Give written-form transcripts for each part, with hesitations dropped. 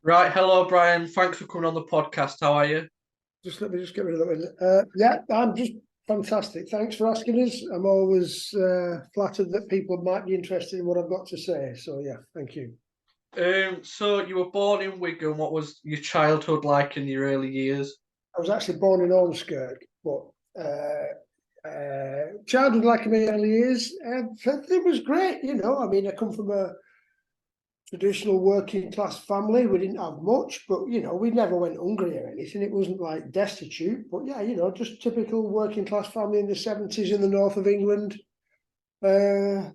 Right, hello Brian. Thanks for coming on the podcast. How are you? Just let me just get rid of that one. Yeah, I'm just fantastic. Thanks for asking us. I'm always flattered that people might be interested in what I've got to say. So yeah, thank you. So you were born in Wigan. What was your childhood like in your early years? I was actually born in Ormskirk, but childhood like in my early years, it was great. I mean, I come from a traditional working class family. We didn't have much, but we never went hungry or anything. It wasn't like destitute, but yeah, just typical working class family in the 70s in the north of England. Yeah,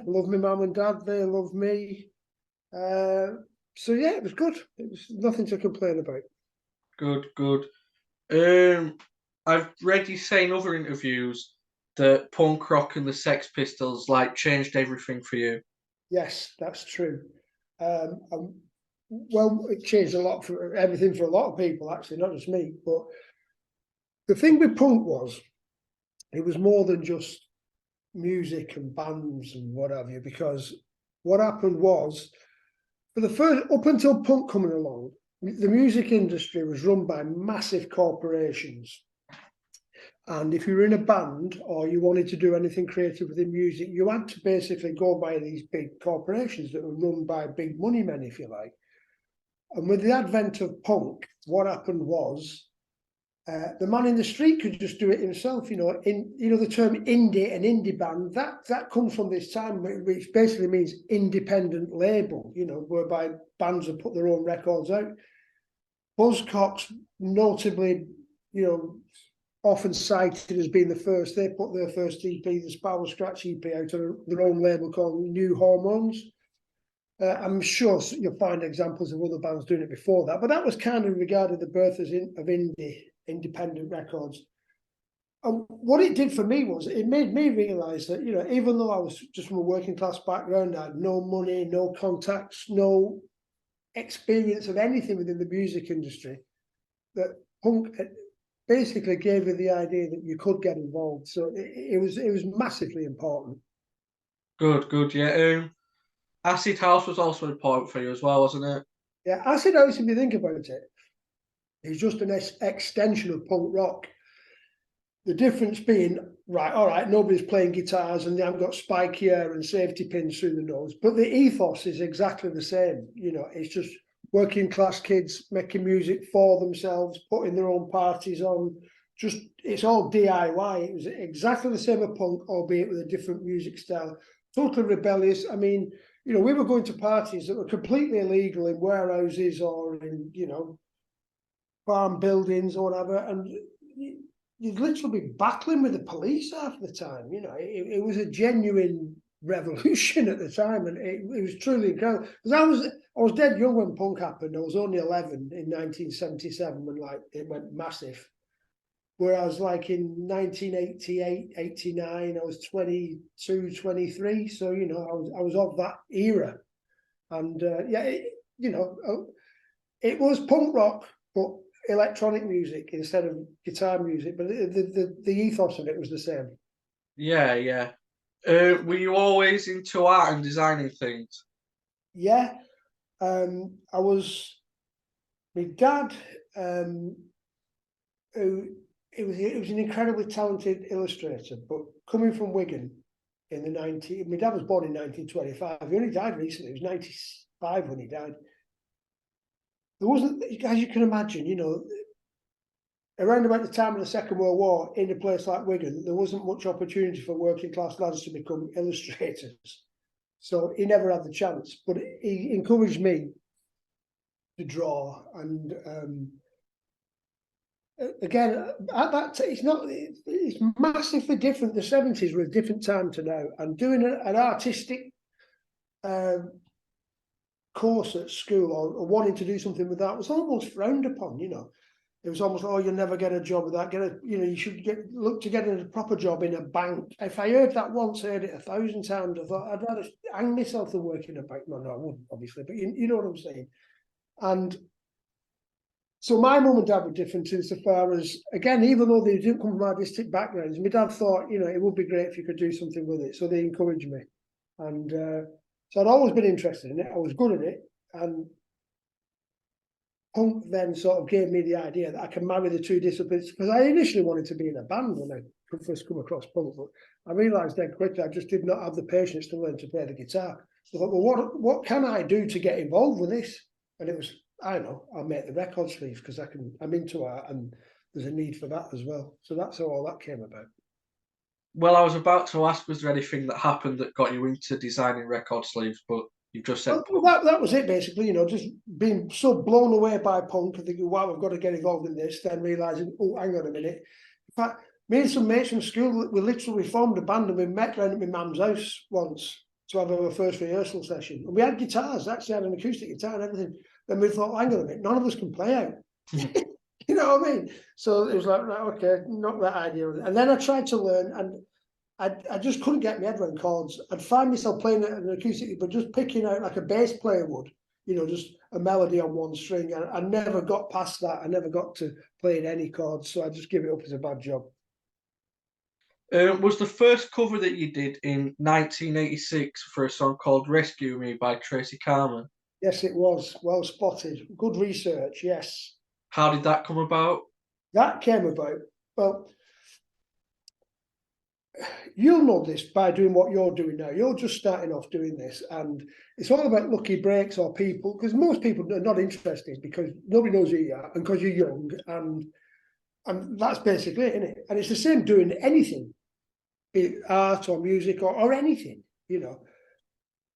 love my mum and dad. They love me. Uh, so yeah, it was good. It was nothing to complain about. Good, good. Um, I've read you say in other interviews that punk rock and the Sex Pistols like changed everything for you. Yes, that's true. Um, well, it changed a lot for everything for a lot of people, actually, not just me. But the thing with punk was it was more than just music and bands and what have you, because what happened was for the first up until punk coming along, the music industry was run by massive corporations. And if you were in a band or you wanted to do anything creative within music, you had to basically go by these big corporations that were run by big money men, if you like. And with the advent of punk, what happened was the man in the street could just do it himself. The term indie and indie band that comes from this time, which basically means independent label. Whereby bands have put their own records out. Buzzcocks, notably, you know, often cited as being the first. They put their first EP, the Spiral Scratch EP, out on their own label called New Hormones. I'm sure you'll find examples of other bands doing it before that, but that was kind of regarded the birth of independent records. And what it did for me was it made me realise that, even though I was just from a working class background, I had no money, no contacts, no experience of anything within the music industry, that punk basically gave me the idea that you could get involved. So it was massively important. Good, good. Yeah. Acid House was also important for you as well, wasn't it? Yeah, acid house, if you think about it, is just an extension of punk rock. The difference being, right, all right, nobody's playing guitars and they haven't got spiky hair and safety pins through the nose, but the ethos is exactly the same. It's just working class kids making music for themselves, putting their own parties on. Just it's all DIY. It was exactly the same as punk, albeit with a different music style. Totally rebellious. I mean, we were going to parties that were completely illegal in warehouses or in, farm buildings or whatever, and you'd literally be battling with the police half the time. It was a genuine revolution at the time, and it was truly incredible. Because I was dead young when punk happened. I was only 11 in 1977 when like it went massive. Whereas like in 1988, 89, I was 22, 23. So, I was of that era. And yeah, it was punk rock, but electronic music instead of guitar music. But the ethos of it was the same. Yeah, yeah. Were you always into art and designing things? Yeah, I was. My dad, um, who it was an incredibly talented illustrator, but coming from Wigan in the 90s, my dad was born in 1925. He only died recently. He was 95 when he died. There wasn't, as you can imagine, around about the time of the Second World War, in a place like Wigan, there wasn't much opportunity for working class lads to become illustrators. So he never had the chance, but he encouraged me to draw. And again, at that it's massively different. The 70s were a different time to now, and doing an artistic um, course at school or wanting to do something with that was almost frowned upon. It was almost like, oh, you'll never get a job with that. You should look to get a proper job in a bank. If I heard that once, I heard it 1,000 times. I thought I'd rather hang myself than work in a bank. No, I wouldn't, obviously, but you know what I'm saying. And so my mum and dad were different insofar as, again, even though they didn't come from artistic backgrounds, my dad thought, it would be great if you could do something with it. So they encouraged me. And so I'd always been interested in it. I was good at it. And punk then sort of gave me the idea that I can marry the two disciplines, because I initially wanted to be in a band when I first come across punk, but I realised then quickly I just did not have the patience to learn to play the guitar. So I thought, well, what can I do to get involved with this? And it was, I don't know, I'll make the record sleeves because I'm into art and there's a need for that as well. So that's how all that came about. Well, I was about to ask, was there anything that happened that got you into designing record sleeves, but you've just said well, that was it basically, just being so blown away by punk and thinking, wow, I've got to get involved in this, then realising, oh, hang on a minute. In fact, me and some mates from school, we literally formed a band and we met round at my mum's house once to have our first rehearsal session. And we had guitars, actually had an acoustic guitar and everything. Then we thought, hang on a minute, none of us can play out. You know what I mean? So it was like, right, okay, not that idea. And then I tried to learn and I just couldn't get my head around chords. I'd find myself playing it an acoustic, but just picking out like a bass player would, just a melody on one string. And I never got past that. I never got to playing any chords. So I just give it up as a bad job. Was the first cover that you did in 1986 for a song called Rescue Me by Tracy Carman? Yes, it was. Well spotted. Good research, yes. How did that come about? That came about, well, you'll know this by doing what you're doing now. You're just starting off doing this, and it's all about lucky breaks or people, because most people are not interested because nobody knows who you are and because you're young, and that's basically it, isn't it? And it's the same doing anything, be it art or music or anything,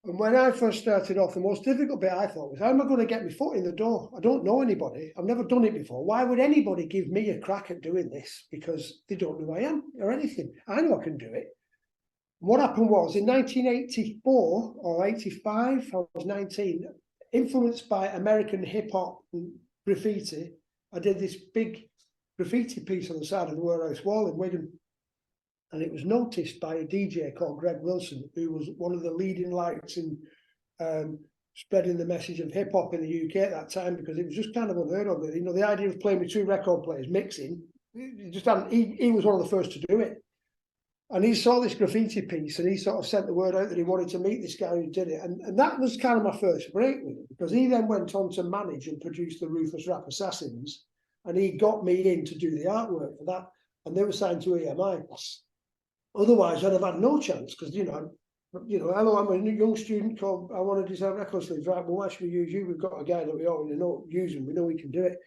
And when I first started off, the most difficult bit I thought was, how am I going to get my foot in the door? I don't know anybody. I've never done it before. Why would anybody give me a crack at doing this? Because they don't know who I am or anything. I know I can do it. What happened was in 1984 or 85, I was 19, influenced by American hip hop and graffiti, I did this big graffiti piece on the side of the warehouse wall in Wigan. And it was noticed by a DJ called Greg Wilson, who was one of the leading lights in spreading the message of hip hop in the UK at that time, because it was just kind of unheard of. The idea of playing with two record players mixing, he was one of the first to do it. And he saw this graffiti piece and he sort of sent the word out that he wanted to meet this guy who did it. And that was kind of my first break with him, because he then went on to manage and produce the Ruthless Rap Assassins. And he got me in to do the artwork for that. And they were signed to EMI. Otherwise, I'd have had no chance, because, hello, I'm a young student called, I want to design record sleeves. Right, well, why should we use you? We've got a guy that we already know using. We know we can do it.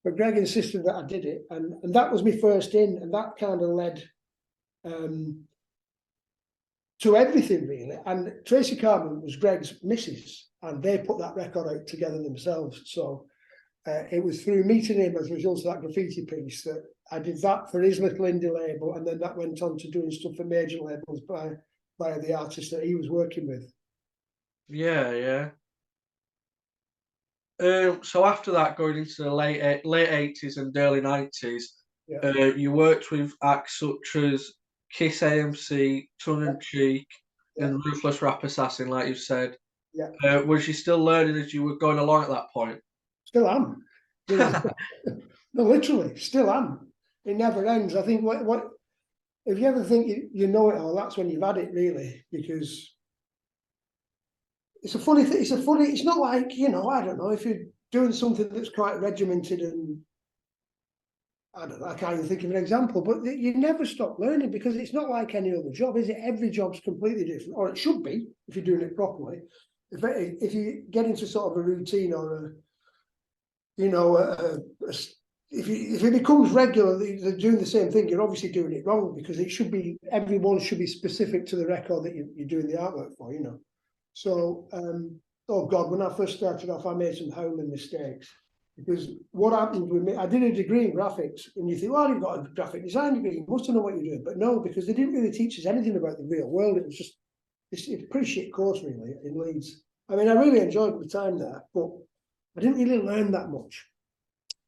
But Greg insisted that I did it. And that was my first in. And that kind of led to everything, really. And Tracy Carman was Greg's missus, and they put that record out together themselves. So it was through meeting him as a result of that graffiti piece that I did that for his little indie label, and then that went on to doing stuff for major labels by the artist that he was working with. Yeah. So after that, going into the late 80s and early 90s, you worked with acts such as Kiss AMC, Tongue and Cheek, and Ruthless Rap Assassin, like you said. Yeah. Was you still learning as you were going along at that point? Still am. No, literally, still am. It never ends. I think what if you ever think you know it all, that's when you've had it, really, because it's a funny thing. It's not like, I don't know, if you're doing something that's quite regimented and I don't know, I can't even think of an example, but you never stop learning, because it's not like any other job, is it? Every job's completely different, or it should be if you're doing it properly. If you get into sort of a routine or if it becomes regular, they're doing the same thing, you're obviously doing it wrong, because everyone should be specific to the record that you're doing the artwork for, So, oh God, when I first started off, I made some howling mistakes, because what happened with me, I did a degree in graphics, and you think, well, you've got a graphic design degree, you must know what you're doing. But no, because they didn't really teach us anything about the real world. It was just, it's a pretty shit course, really, in Leeds. I mean, I really enjoyed the time there, but I didn't really learn that much.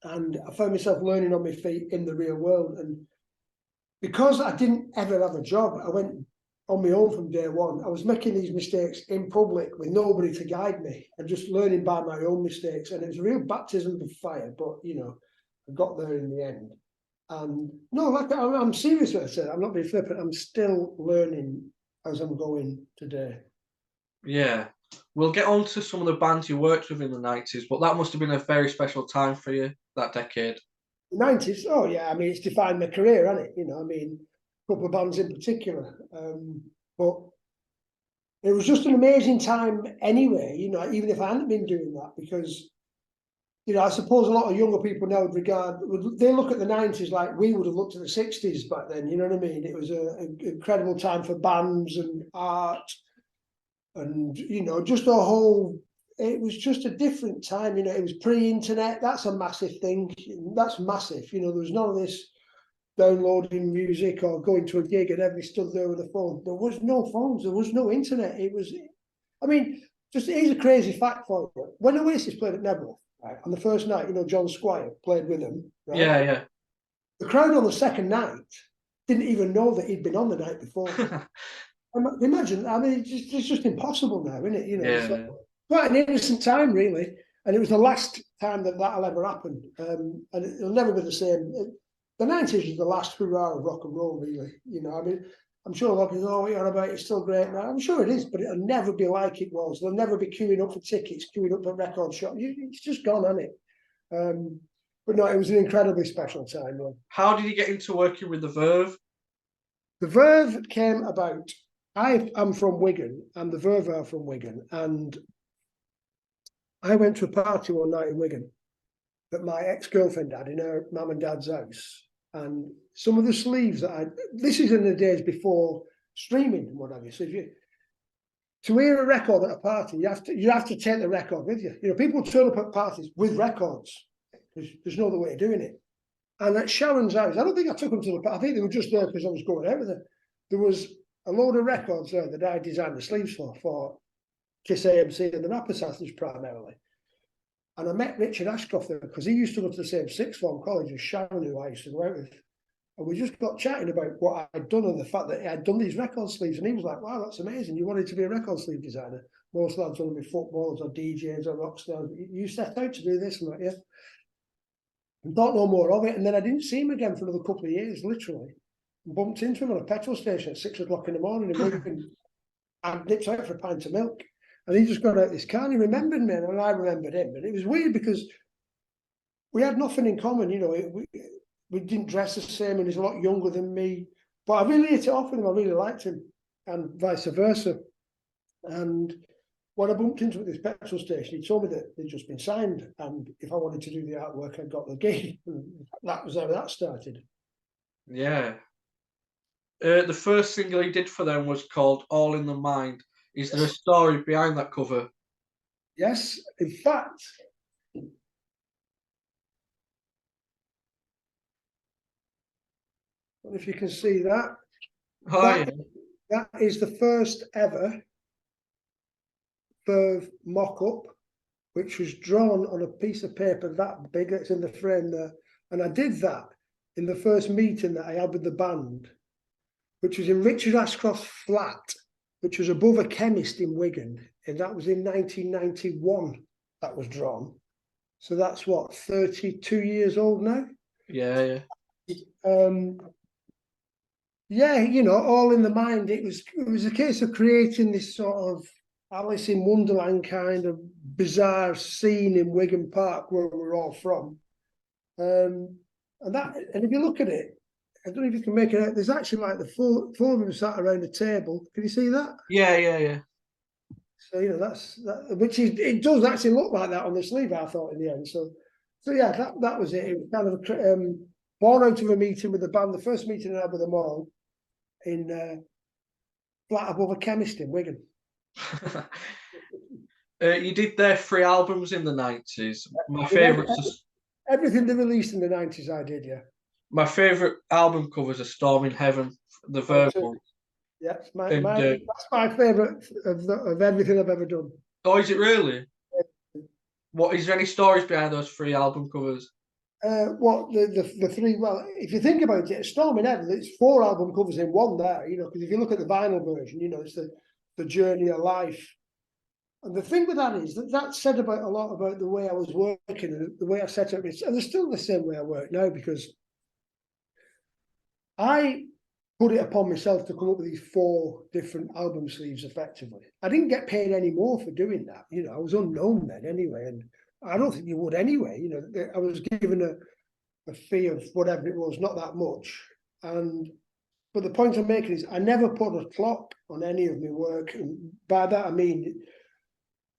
And I found myself learning on my feet in the real world. And because I didn't ever have a job, I went on my own from day one. I was making these mistakes in public with nobody to guide me, and just learning by my own mistakes. And it was a real baptism of fire, but, I got there in the end. And no, like I'm serious when I say that. I'm not being flippant. I'm still learning as I'm going today. Yeah. We'll get on to some of the bands you worked with in the 90s, but that must have been a very special time for you, that decade. The 90s, oh yeah, I mean, it's defined my career, hasn't it? You know, I mean, a couple of bands in particular. But it was just an amazing time anyway, you know, even if I hadn't been doing that, because, you know, I suppose a lot of younger people now they look at the 90s like we would have looked at the 60s back then, you know what I mean? It was an incredible time for bands and art and, you know, just a whole, it was just a different time, you know, it was pre-internet, that's a massive thing, that's massive, you know, there was none of this downloading music or going to a gig and everybody stood there with a phone. There was no phones, there was no internet. It was, I mean, just here's a crazy fact for you. When Oasis played at Nebworth, right, on the first night, you know, John Squire played with them. Right? Yeah, yeah. The crowd on the second night didn't even know that he'd been on the night before. Imagine, I mean, it's just impossible now, isn't it? You know, Yeah. so, quite an innocent time, really. And it was the last time that'll ever happen. And it'll never be the same. The 90s was the last hurrah of rock and roll, really. You know, I mean, I'm sure a lot of people, oh, what you're on about, it's still great now. I'm sure it is, but it'll never be like it was. There'll never be queuing up for tickets, queuing up for record shop. It's just gone, hasn't it? But no, it was an incredibly special time, man. How did you get into working with the Verve? The Verve came about. I'm from Wigan, and the Verve are from Wigan, and I went to a party one night in Wigan that my ex-girlfriend had in her mum and dad's house. And some of the sleeves this is in the days before streaming and what have you. So to hear a record at a party, you have to take the record with you. You know, people turn up at parties with records. There's no other way of doing it. And at Sharon's house, I don't think I took them to the party. I think they were just there because I was going out with them. There was a load of records there that I designed the sleeves for Kiss AMC and the Rap Assassins primarily. And I met Richard Ashcroft there because he used to go to the same sixth form college as Sharon, who I used to go out with. And we just got chatting about what I'd done and the fact that I'd done these record sleeves. And he was like, wow, that's amazing. You wanted to be a record sleeve designer. Most lads want to be footballers or DJs or rock stars. You set out to do this and that, yeah. And thought no more of it. And then I didn't see him again for another couple of years, literally. And bumped into him on a petrol station at 6 o'clock in the morning and I nipped out for a pint of milk. And he just got out this car and he remembered me and I remembered him. And it was weird because we had nothing in common, you know, we didn't dress the same and he's a lot younger than me. But I really hit it off with him, I really liked him and vice versa. And when I bumped into him at this petrol station, he told me that they'd just been signed and if I wanted to do the artwork, I got the gig. And that was how that started. Yeah. The first single he did for them was called All in the Mind. Is there a story behind that cover? Yes, in fact, I don't know if you can see that. Oh, that is the first ever Verve mock-up, which was drawn on a piece of paper that big. It's in the frame there. And I did that in the first meeting that I had with the band, which was in Richard Ashcroft's flat, which was above a chemist in Wigan. And that was in 1991 that was drawn. So that's what, 32 years old now? Yeah. Yeah, you know, all in the mind. It was a case of creating this sort of Alice in Wonderland kind of bizarre scene in Wigan Park where we're all from. And if you look at it, I don't know if you can make it out. There's actually like the four of them sat around a table. Can you see that? Yeah. So you know it does actually look like that on the sleeve. I thought in the end. So yeah, that was it. It was kind of born out of a meeting with the band. The first meeting I had with them all in flat above a chemist in Wigan. You did their 3 albums in the 90s. My favourite. Everything they released in the 90s, I did, yeah. My favourite album covers are Storm in Heaven, the Verve one. Yeah, that's my favourite of everything I've ever done. Oh, is it really? Yeah. What is there any stories behind those 3 album covers? What the 3? Well, if you think about it, Storm in Heaven, it's 4 album covers in one there. You know, because if you look at the vinyl version, you know, it's the journey of life. And the thing with that is that said about a lot about the way I was working and the way I set up. And it's still the same way I work now because I put it upon myself to come up with these 4 different album sleeves effectively. I didn't get paid any more for doing that. You know, I was unknown then anyway, and I don't think you would anyway. You know, I was given a fee of whatever it was, not that much. But the point I'm making is I never put a clock on any of my work. And by that I mean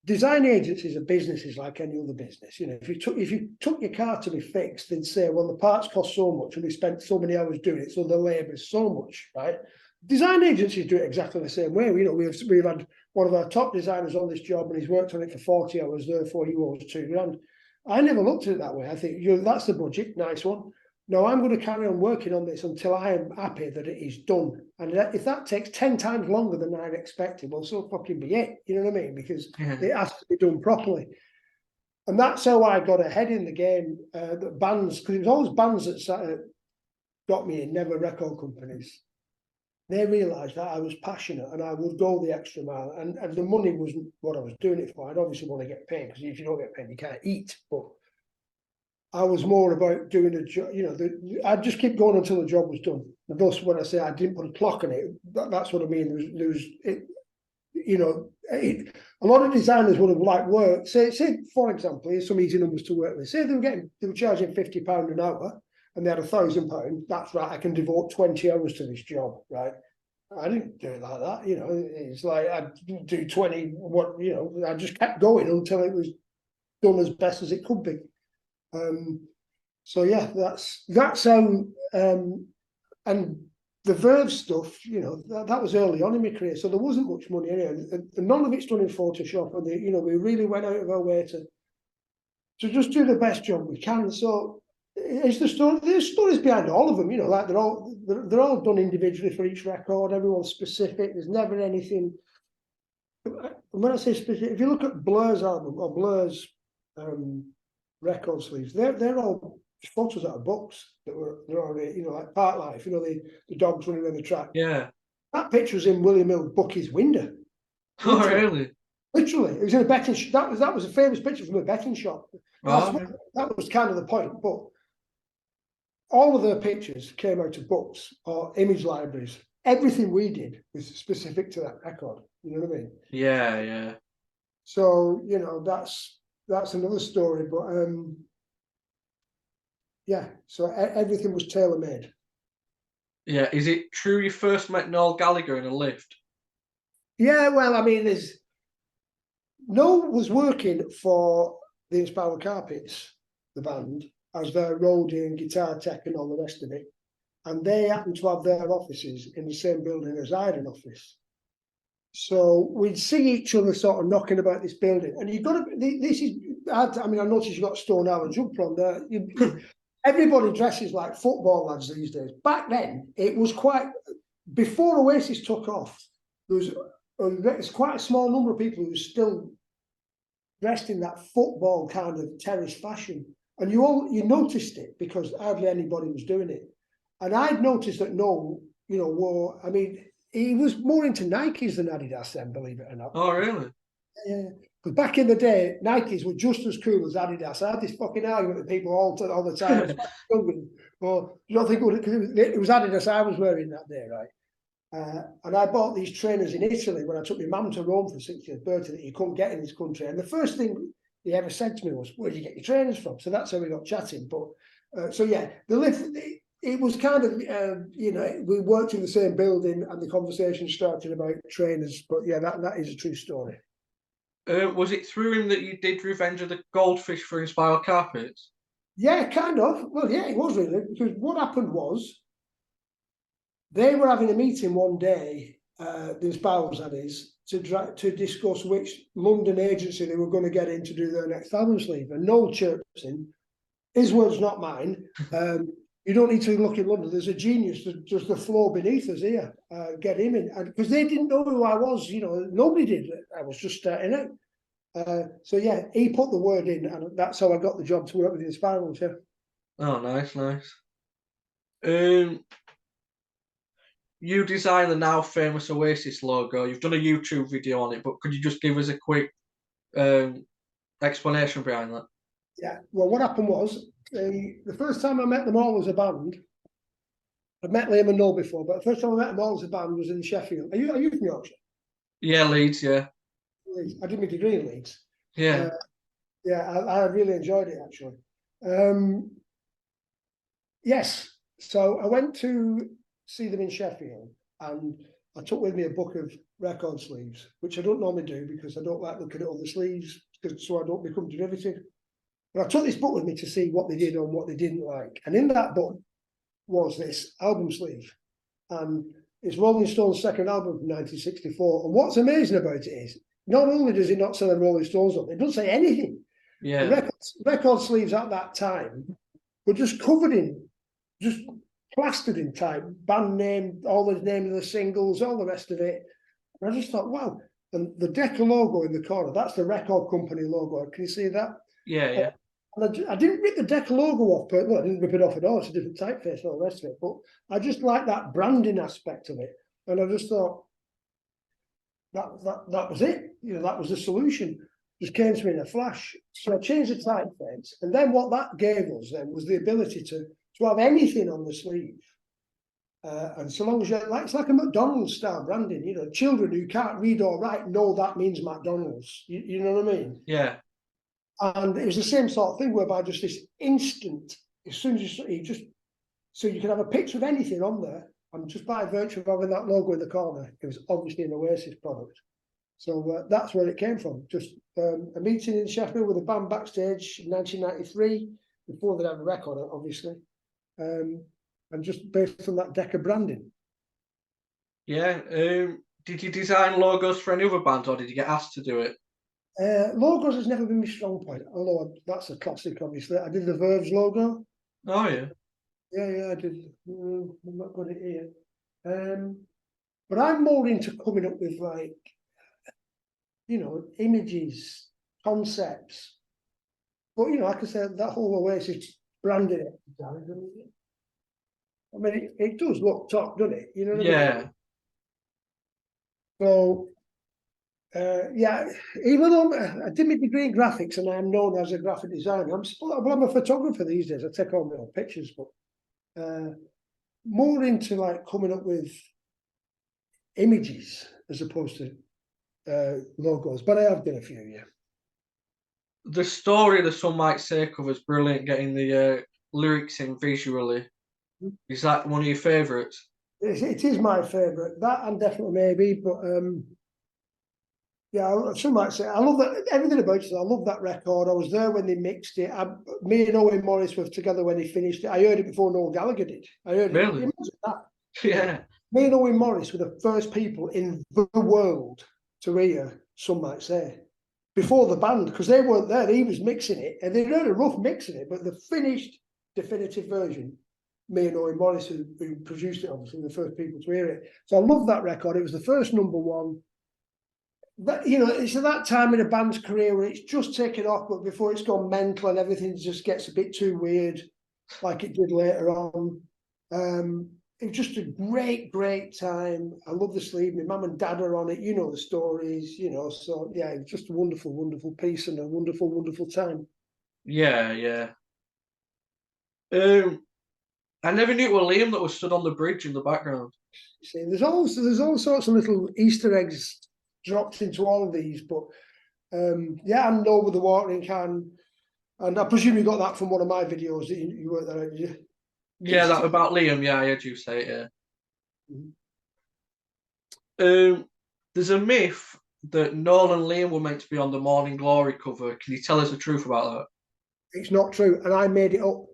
design agencies are businesses like any other business. You know, if you took your car to be fixed, they'd say, well, the parts cost so much and we spent so many hours doing it, so the labour is so much, right? Design agencies do it exactly the same way. You know, we've had one of our top designers on this job and he's worked on it for 40 hours, therefore he owes £2,000. I never looked at it that way. I think, you know, that's the budget, nice one. No, I'm going to carry on working on this until I am happy that it is done. And if that takes 10 times longer than I'd expected, well, so fucking be it. You know what I mean? Because it has to be done properly. And that's how I got ahead in the game. The bands, because it was always bands that got me in, never record companies. They realised that I was passionate and I would go the extra mile. And the money wasn't what I was doing it for. I'd obviously want to get paid, because if you don't get paid, you can't eat. But I was more about doing a job, you know, I'd just keep going until the job was done. And thus, when I say I didn't put a clock on it, that's what I mean. There was you know, a lot of designers would have liked work. Say, for example, here's some easy numbers to work with. Say they were charging £50 an hour and they had £1,000. That's right, I can devote 20 hours to this job, right? I didn't do it like that, you know. It's like I'd do 20, you know, I just kept going until it was done as best as it could be. So yeah, that's how and the Verve stuff, you know, that was early on in my career, so there wasn't much money anyway, and none of it's done in Photoshop, and you know, we really went out of our way to just do the best job we can. So it's the story. There's stories behind all of them, you know, like they're all done individually for each record. Everyone's specific. There's never anything. When I say specific, if you look at Blur's album or Blur's record sleeves, they're all photos out of books they're already, you know, like Part Life, you know, the dogs running around the track. Yeah. That picture was in William Hill Bucky's window. Oh, really? Literally, it was in a betting. That was a famous picture from a betting shop. That was kind of the point. But all of their pictures came out of books or image libraries. Everything we did was specific to that record. You know what I mean? Yeah, yeah. So you know, that's another story. But yeah, so everything was tailor-made. Yeah, is it true you first met Noel Gallagher in a lift? Yeah, well, I mean, Noel was working for the Inspiral Carpets, the band, as their roadie and guitar tech and all the rest of it. And they happened to have their offices in the same building as I had an office. So we'd see each other sort of knocking about this building. And you've got to, this is, I mean, I noticed you've got Stone Hour Jump from there. Everybody dresses like football lads these days. Back then, it was quite, before Oasis took off, there's quite a small number of people who were still dressed in that football kind of terrace fashion. And you noticed it because hardly anybody was doing it. And I'd noticed that Noel, you know, wore, I mean, he was more into Nikes than Adidas then, believe it or not. Oh, really? Yeah. Because back in the day, Nikes were just as cool as Adidas. I had this fucking argument with people all the time. Well, you don't think it was Adidas I was wearing that day, right? And I bought these trainers in Italy when I took my mum to Rome for 60th birthday that you couldn't get in this country. And the first thing he ever said to me was, "Where did you get your trainers from?" So that's how we got chatting. But so yeah, the lift. It was kind of, you know, we worked in the same building and the conversation started about trainers. But yeah, that is a true story. Was it through him that you did Revenge of the Goldfish for Inspiral Carpets? Yeah, kind of. Well, yeah, it was really, because what happened was they were having a meeting one day, the Inspirals that is, to discuss which London agency they were going to get in to do their next album sleeve. And Noel chirps in, his words, not mine. You don't need to look in London. There's a genius, just the floor beneath us here. Get him in. Because they didn't know who I was, you know, nobody did. I was just starting out. So yeah, he put the word in, and that's how I got the job to work with the Inspirals. Yeah. Oh, nice, nice. You designed the now famous Oasis logo. You've done a YouTube video on it, but could you just give us a quick explanation behind that? Yeah. Well, what happened was the first time I met them all as a band, I've met Liam and Noel before, but the first time I met them all as a band was in Sheffield. Are you from Yorkshire? Yeah, Leeds, yeah. Leeds. I did my degree in Leeds. Yeah. Yeah, I really enjoyed it actually. Yes, so I went to see them in Sheffield, and I took with me a book of record sleeves, which I don't normally do because I don't like looking at all the sleeves, so I don't become derivative. But I took this book with me to see what they did and what they didn't like. And in that book was this album sleeve. And it's Rolling Stones' second album from 1964. And what's amazing about it is, not only does it not say the Rolling Stones on it, it doesn't say anything. Yeah. The record sleeves at that time were just covered in, just plastered in type, band name, all the names of the singles, all the rest of it. And I just thought, wow. And the Decca logo in the corner, that's the record company logo. Can you see that? Yeah, yeah. And I didn't rip the Decca logo off, but well, I didn't rip it off at all. It's a different typeface and all the rest of it. But I just like that branding aspect of it. And I just thought that was it. You know, that was the solution. Just came to me in a flash. So I changed the typeface. And then what that gave us then was the ability to have anything on the sleeve. And so long as you like, it's like a McDonald's style branding, you know, children who can't read or write know that means McDonald's. You know what I mean? Yeah. And it was the same sort of thing whereby just this instant, as soon as you just, so you can have a picture of anything on there, and just by virtue of having that logo in the corner, it was obviously an Oasis product. So that's where it came from. Just a meeting in Sheffield with a band backstage in 1993, before they'd have a record, obviously. And just based on that Decca branding. Yeah. Did you design logos for any other bands, or did you get asked to do it? Logos has never been my strong point, although that's a classic, obviously. I did the Verve's logo. Oh, yeah. Yeah, I did. I'm not got it here. But I'm more into coming up with, like, you know, images, concepts. But, you know, like I said, that whole Oasis branding exercise, I mean, it does look top, doesn't it? You know what I mean? Yeah. So, yeah, even though I did my degree in graphics and I'm known as a graphic designer, I'm a photographer these days. I take all my own pictures, but more into like coming up with images as opposed to logos. But I have done a few, yeah. The story, the Some Might Say cover's brilliant, getting the lyrics in visually. Is that one of your favourites? It is my favourite. That and Definitely Maybe, but yeah, Some Might Say. I love that, everything about it. I love that record. I was there when they mixed it. Me and Owen Morris were together when he finished it. I heard it before Noel Gallagher did. I heard Really? it. Imagine that. Yeah. Me and Owen Morris were the first people in the world to hear Some Might Say before the band, because they weren't there. He was mixing it, and they heard a rough mix of it, but the finished definitive version, me and Owen Morris, who produced it, obviously, were the first people to hear it. So I love that record. It was the first #1. But, you know, it's at that time in a band's career where it's just taken off, but before it's gone mental and everything just gets a bit too weird, like it did later on. It was just a great time. I love the sleeve. My mum and dad are on it. You know the stories, you know. So, yeah, it's just a wonderful piece and a wonderful time. Yeah, yeah. I never knew it was Liam that was stood on the bridge in the background. See, there's all sorts of little Easter eggs dropped into all of these, but yeah, I know with the watering can, and I presume you got that from one of my videos. You worked that out, did you? Yeah, that about Liam. Yeah, I heard you say it. Yeah. Mm-hmm. There's a myth that Noel and Liam were meant to be on the Morning Glory cover. Can you tell us the truth about that? It's not true, and I made it up.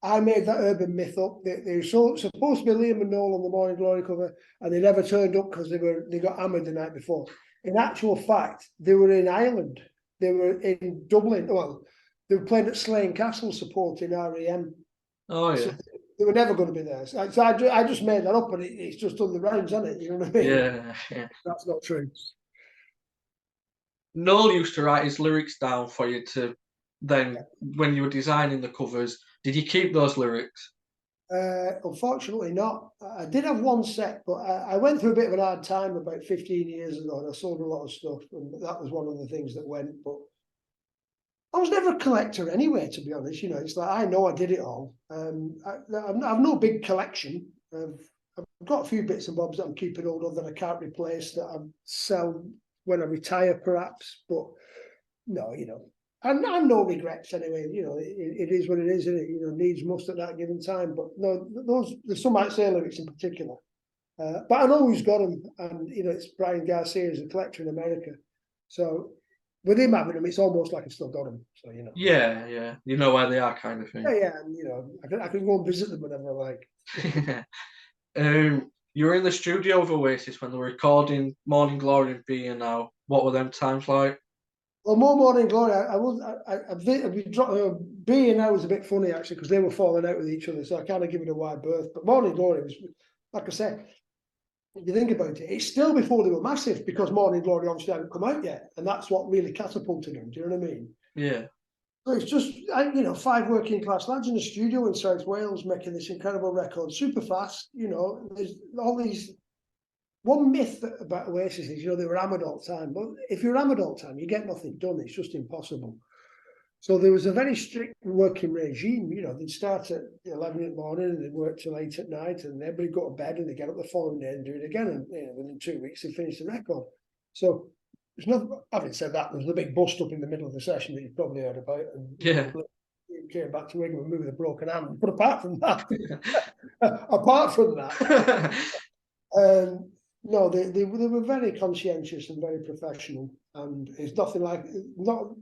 I made that urban myth up. They were supposed to be Liam and Noel on the Morning Glory cover, and they never turned up because they got hammered the night before. In actual fact, they were in Ireland. They were in Dublin. Well, they were playing at Slane Castle supporting REM. Oh yeah. So they were never going to be there. So I just made that up, but it's just done the rounds, hasn't it? You know what I mean? Yeah. That's not true. Noel used to write his lyrics down for you to then, when you were designing the covers. Did you keep those lyrics? Unfortunately not. I did have one set, but I went through a bit of an hard time about 15 years ago, and I sold a lot of stuff, and that was one of the things that went. But I was never a collector anyway, to be honest. You know, it's like I know I did it all. I've no big collection. I've got a few bits and bobs that I'm keeping hold of that I can't replace, that I sell when I retire, perhaps. But no, you know, and no regrets anyway. You know, it is what it is, isn't it? You know, needs must at that given time. But no, there's some Say lyrics in particular. But I know who's got them, and you know, it's Brian Garcia, is a collector in America. So with him having them, it's almost like I still got them. So you know. Yeah, you know where they are, kind of thing. Yeah, and you know, I can go and visit them whenever I like. You were in the studio with Oasis when they were recording Morning Glory and Being Now. What were them times like? Well, more Morning Glory, Being Now was a bit funny actually, because they were falling out with each other, so I kind of give it a wide berth. But Morning Glory was, like I said, if you think about it, it's still before they were massive, because Morning Glory obviously hadn't come out yet, and that's what really catapulted them. Do you know what I mean? Yeah. So it's just, you know, 5 working class lads in the studio in South Wales making this incredible record, super fast. You know, there's all these. One myth about Oasis is, you know, they were hammered all the time. But if you're hammered all the time, you get nothing done. It's just impossible. So there was a very strict working regime. You know, they'd start at 11 in the morning and they'd work till 8 at night, and everybody go to bed and they get up the following day and do it again. And you know, within 2 weeks, they finish the record. So there's nothing. Having said that, there was a big bust up in the middle of the session that you've probably heard about. And Yeah. Came back to Wigan with a broken hand. But apart from that, no, they were very conscientious and very professional, and it's nothing like not.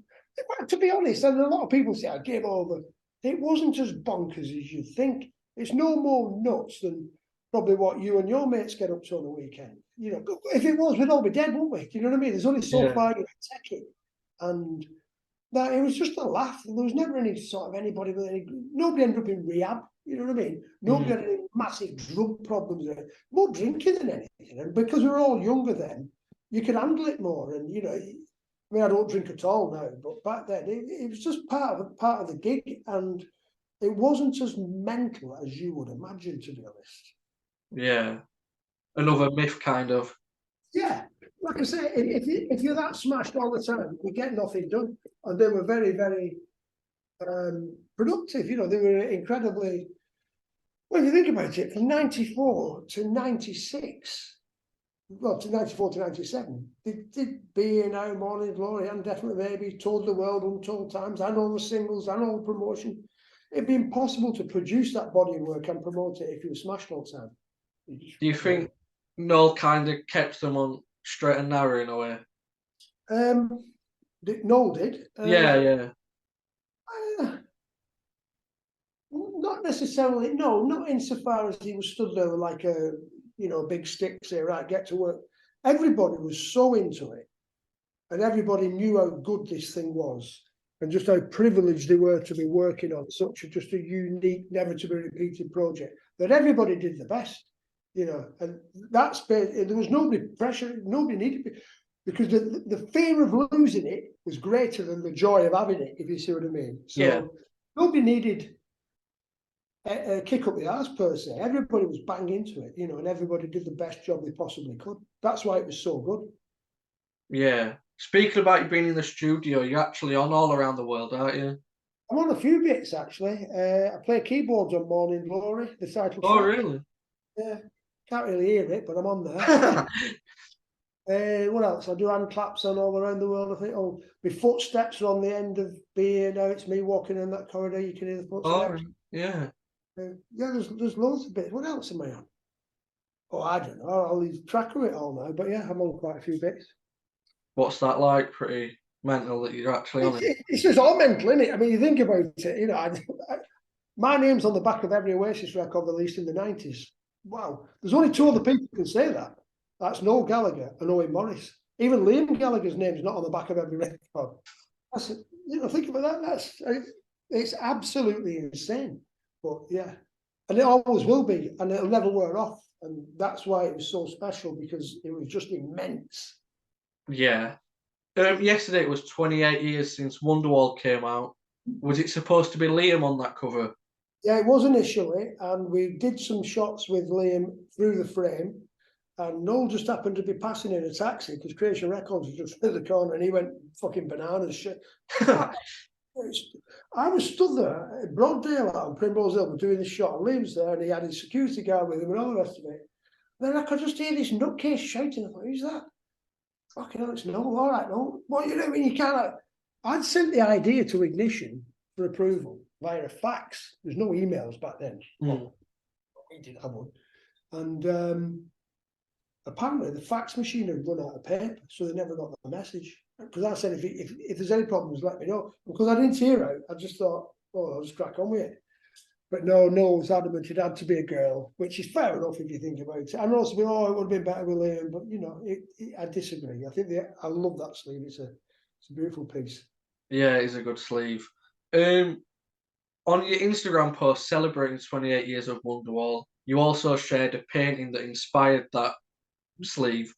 To be honest, and a lot of people say I gave over. It wasn't as bonkers as you think. It's no more nuts than probably what you and your mates get up to on the weekend. You know, if it was, we'd all be dead, wouldn't we? Do you know what I mean? There's only so far you can take it, and that it was just a laugh. There was never any sort of anybody with any. Nobody ended up in rehab. You know what I mean? Nobody had any massive drug problems. More drinking than anything, and because we were all younger then, you could handle it more. And you know, I mean, I don't drink at all now, but back then it was just part of the gig, and it wasn't as mental as you would imagine, to be honest. Yeah, another myth, kind of. Yeah, like I say, if you're that smashed all the time, you get nothing done. And they were very, very productive. You know, they were incredibly. Well, you think about it, from 94 to 96, well, to 94 to 97, they did Being Now, Morning Glory, and Definitely Maybe, Told the World Untold Times, and all the singles, and all the promotion. It'd be impossible to produce that body of work and promote it if you were smashed all the time. Do you think Noel kind of kept them on straight and narrow in a way? Noel did. Yeah. Not necessarily, no, not insofar as he was stood there like a, you know, big stick, say, right, get to work. Everybody was so into it, and everybody knew how good this thing was, and just how privileged they were to be working on such just a unique, never to be repeated project, that everybody did the best, you know, and that's, there was nobody pressure, nobody needed to be, because the fear of losing it was greater than the joy of having it, if you see what I mean. So nobody needed a kick up the arse per se. Everybody was bang into it, you know, and everybody did the best job they possibly could. That's why it was so good. Yeah. Speaking about you being in the studio, you're actually on all around the world, aren't you? I'm on a few bits actually. I play keyboards on Morning Glory, the title track. Oh, really? Yeah. Can't really hear it, but I'm on there. What else? I do hand claps on all around the world. I think, my footsteps are on the end of Being Now. It's me walking in that corridor. You can hear the footsteps. Yeah. Yeah, there's loads of bits. What else am I on? Oh, I don't know. I'll lose track of it all now. But yeah, I'm on quite a few bits. What's that like? Pretty mental that you're actually on it. It's just all mental, isn't it? I mean, you think about it. You know, my name's on the back of every Oasis record released in the 90s. Wow. There's only 2 other people who can say that. That's Noel Gallagher and Owen Morris. Even Liam Gallagher's name's not on the back of every record. That's, you know, think about that. It's absolutely insane. But yeah, and it always will be, and it'll never wear off. And that's why it was so special, because it was just immense. Yeah. Yesterday it was 28 years since Wonderwall came out. Was it supposed to be Liam on that cover? Yeah, it was initially, and we did some shots with Liam through the frame, and Noel just happened to be passing in a taxi because Creation Records was just in the corner, and he went fucking bananas. Shit. I was stood there at broad daylight on Primrose Hill doing the shot, and Liam was there, and he had his security guard with him and all the rest of it. Then I could just hear this nutcase shouting. I thought, who's that? Fucking hell, it's no, all right, no. What you doing? You can't. I'd sent the idea to Ignition for approval via a fax. There's no emails back then. Well, we didn't have one. And apparently the fax machine had run out of paper, so they never got the message. Because I said, if there's any problems, let me know. Because I didn't hear out, I just thought, oh, I'll just crack on with it. But no, Noel was adamant it had to be a girl, which is fair enough if you think about it. And also, it would have been better with Liam, but you know, I disagree. I think I love that sleeve. It's a beautiful piece. Yeah, it is a good sleeve. On your Instagram post celebrating 28 years of Wonderwall, you also shared a painting that inspired that sleeve.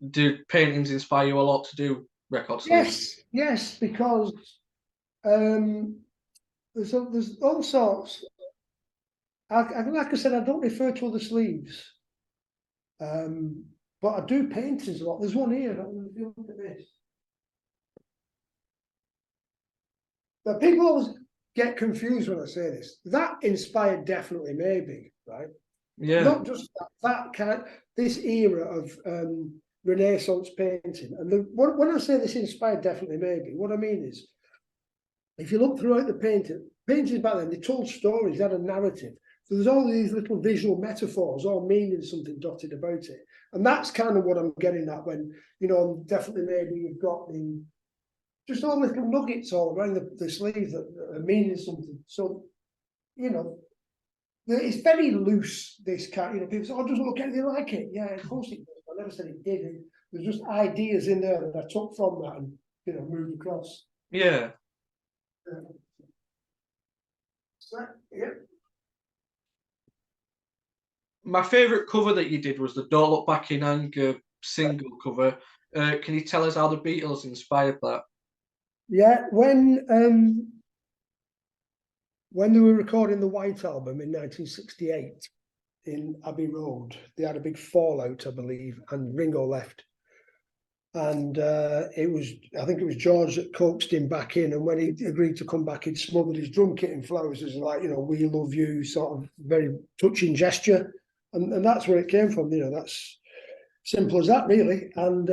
Did paintings inspire you a lot to do record sleeves? Yes, because there's all sorts. Like I said, I don't refer to other sleeves, but I do paintings a lot. There's one here. If you look at this, but people always get confused when I say this. That inspired definitely maybe, right? Yeah. Not just that kind. This era of Renaissance painting, and when I say this inspired definitely maybe, what I mean is, if you look throughout the paintings back then, they told stories, they had a narrative. So there's all these little visual metaphors, all meaning something dotted about it. And that's kind of what I'm getting at when, you know, definitely maybe you've got just all little nuggets all around the sleeve that are meaning something. So, you know, it's very loose, this kind, you know, people say, oh, it doesn't look anything like it. Yeah, of course it does. I never said it did. There's just ideas in there that I took from that and, you know, moved across. Yeah. So, yeah. My favourite cover that you did was the Don't Look Back in Anger single cover. Can you tell us how the Beatles inspired that? Yeah, when they were recording the White Album in 1968 in Abbey Road, they had a big fallout, I believe, and Ringo left. And I think it was George that coaxed him back in. And when he agreed to come back, he'd smothered his drum kit in flowers as like, you know, we love you, sort of very touching gesture. And that's where it came from, you know, that's simple as that, really. And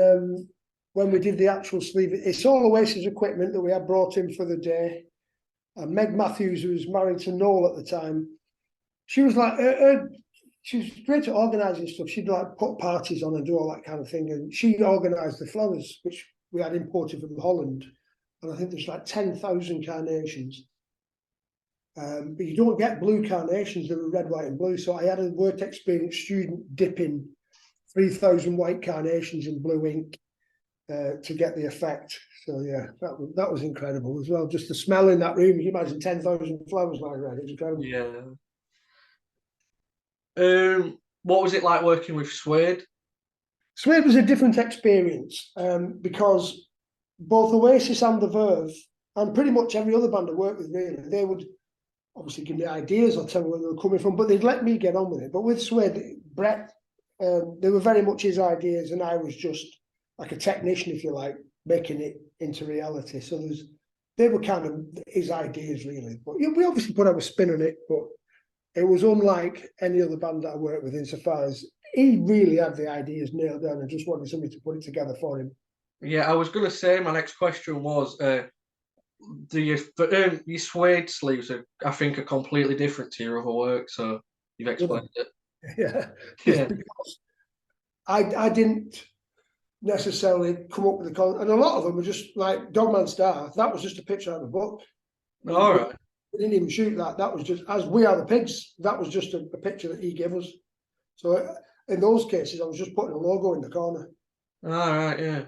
when we did the actual sleeve, it's all Oasis equipment that we had brought in for the day. And Meg Matthews, who was married to Noel at the time, she was like, she was great at organising stuff. She'd like put parties on and do all that kind of thing. And she organised the flowers, which we had imported from Holland. And I think there's like 10,000 carnations. But you don't get blue carnations that are red, white, and blue. So I had a work experience student dipping 3,000 white carnations in blue ink to get the effect. So yeah, that was incredible as well. Just the smell in that room. You imagine 10,000 flowers like that. It was incredible. Yeah. What was it like working with Suede? Suede was a different experience because both Oasis and the Verve, and pretty much every other band I worked with, really, they would obviously give me ideas or tell me where they were coming from, but they'd let me get on with it. But with Suede, Brett, they were very much his ideas, and I was just like a technician, if you like, making it into reality. So they were kind of his ideas, really. But we obviously put our spin on it, but it was unlike any other band that I worked with insofar as he really had the ideas nailed down and just wanted somebody to put it together for him. Yeah, I was going to say, my next question was, your Suede sleeves are, I think, are completely different to your other work, so you've explained it. Yeah. Because I didn't necessarily come up with the and a lot of them were just like Dogman Star. That was just a picture out of the book. All right. We didn't even shoot that. That was just as We Are the Pigs. That was just a picture that he gave us. So in those cases, I was just putting a logo in the corner. All right,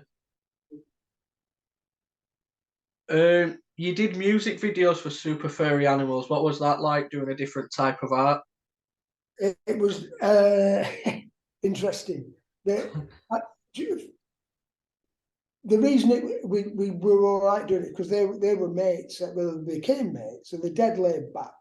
yeah. You did music videos for Super Furry Animals. What was that like, doing a different type of art? It was interesting. The reason we were all right doing it because they were mates, well, they became mates, and they dead laid back.